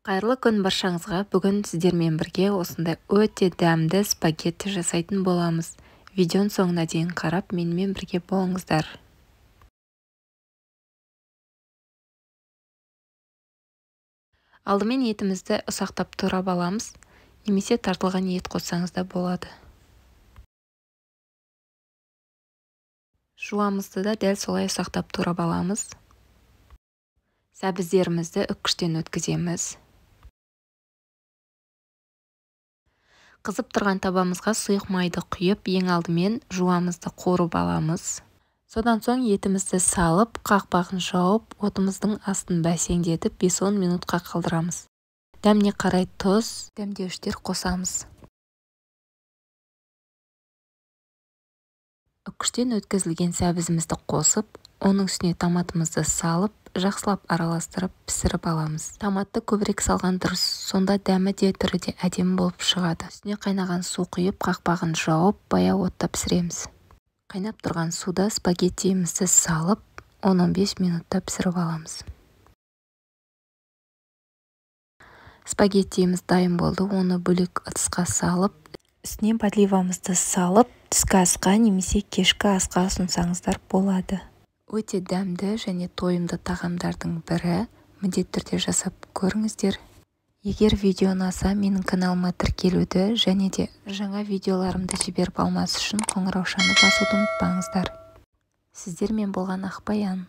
Қайырлы күн баршаңызға. Бүгін сіздермен бірге осындай өте дәмді спагетти жасайтын боламыз. Видеоның соңына дейін қарап, менімен бірге болыңыздар. Алдымен етімізді ұсақтап турап аламыз, немесе тартылған ет қоссаңыз да болады. Жуамызды да дәл солай ұсақтап турап аламыз. Сәбіздерімізді үккіштен өткіземіз. Қызып тұрған табамызға сұйық майды құйып, ең алдымен жуамызды қуырып аламыз. Содан соң етімізді салып, қақпағын жауып, отымыздың астын бәсеңдетіп 5-10 минутқа қалдырамыз. Дәміне қарай тұз, дәмдеуіштер қосамыз. Үккіштен өткізілген сәбізімізді қосып, оның үстіне томатымызды салып, жақсылап араластырып пісіріп аламыз. Томатты көбірек салған дұрыс, сонда дәмі де түрі де әдемі болып шығады. Үстіне қайнаған су құйып, қақпағын жауып, баяу отта пісіреміз. Қайнап тұрған суда спагеттиімізді салып, 10-15 минутта пісіріп аламыз. Спагеттиіміз дайын болды, оны бөлек ыдысқа салып, үстіне подливамызды салып, түскі асқа немесе кешкі асқа ұсынсаңыздар болады. Өте дәмді және тойымды тағамдардың бірі, міндетті түрде жасап көріңіздер. Егер видео ұнаса, менің каналыма тіркелуді және де жаңа видеоларымды жіберіп алмас үшін қоңыраушаны басуды ұмытпаңыздар. Сіздермен болған Ақбаян.